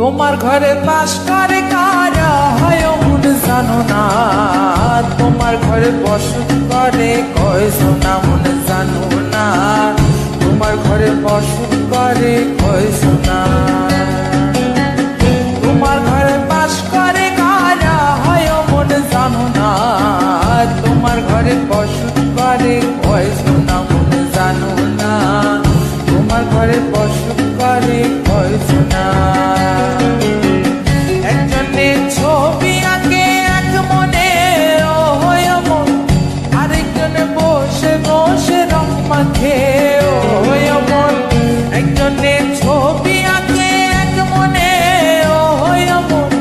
তোমার ঘরে বাস করে কারা হয় মন জানো না, তোমার ঘরে বসত করে কয়জনা মন জানো না, তোমার ঘরে বসত করে কয়জনা। তোমার ঘরে বাস করে কারা হয় মন জানো না, তোমার ঘরে বসত করে কয়জনা মন জানো না, তোমার ঘরে বসত করে কয়জনা। একজনে ছবি আঁকে এক মনে ও হয় মন, আরেকজনে বসে বসে রং মাখে ও হয় মন। একজনে ছবি আঁকে এক মনে ও হয় মন,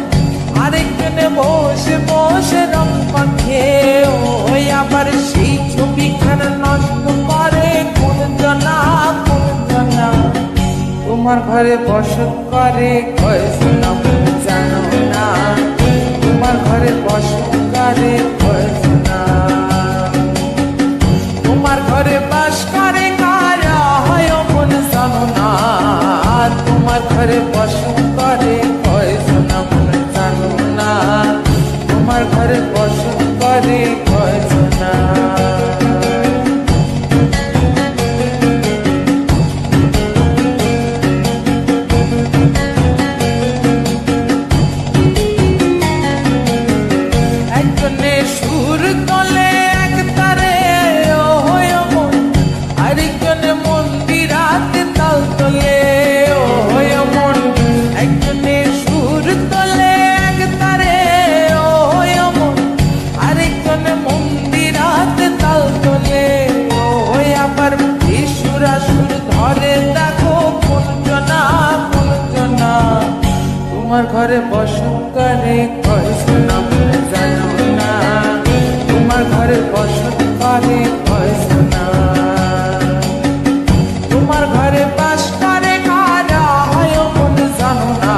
আরেকজনে বসে বসে রং মাখে ও হয়। আবার সেই ছবিখানা নষ্ট করে কোন জনা কোন জনা। তোমার ঘরে বসত করে কয়জনা মন জানো না, তোমার ঘরে বসত করে কয়জনা। তোমার ঘরে বাস করে কারা হয় মন জানো না, তোমার ঘরে বসত করে কয়জনা মন জানো না, তোমার ঘরে বসত করে কয়জনা। তোমার ঘরে বসত করে কয়জনা মন জানো না, তোমার ঘরে বসত করে কয়জনা। তোমার ঘরে বাস করে কারা হয় মন জানো না,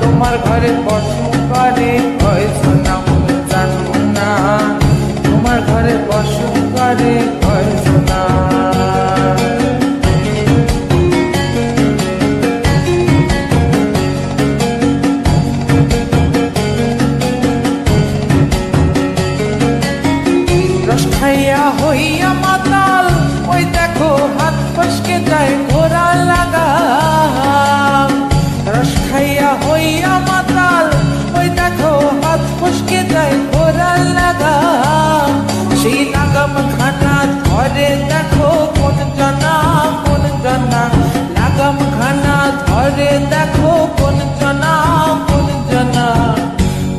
তোমার ঘরে বসত করে কয়জনা মন জানো না, তোমার ঘরে বসত করে কয়জনা। খাইয়া হইয়া মাতাল ওই দেখো হাত ফসকে যায় ঘোরা লাগাম। রস খাইয়া হইয়া মাতাল ওই দেখো হাত ফসকে যায় ঘোরা লাগাম। সেই লাগাম খানা ধরে দেখো কোন জনা কোন জনা, লাগাম খানা ধরে দেখো কোন জনা কোন জনা।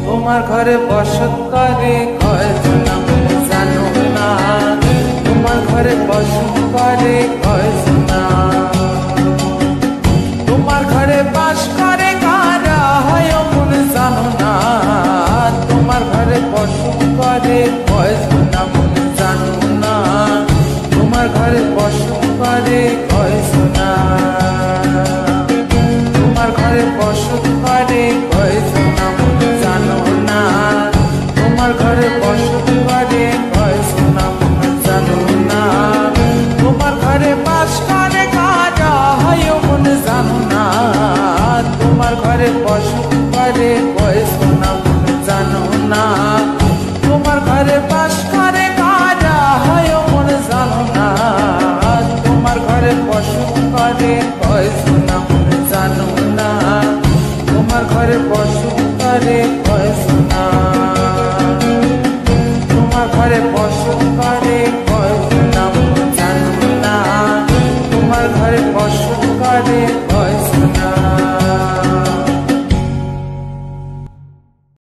তোমার ঘরে বসত করে কয়জনা মন জানো না, তোমার ঘরে বসত করে কয়জনা। তোমার ঘরে বাস করে কারা হয় মন জানো না, তোমার ঘরে বসত করে কয়জনা মন জানো না, তোমার ঘরে বসত করে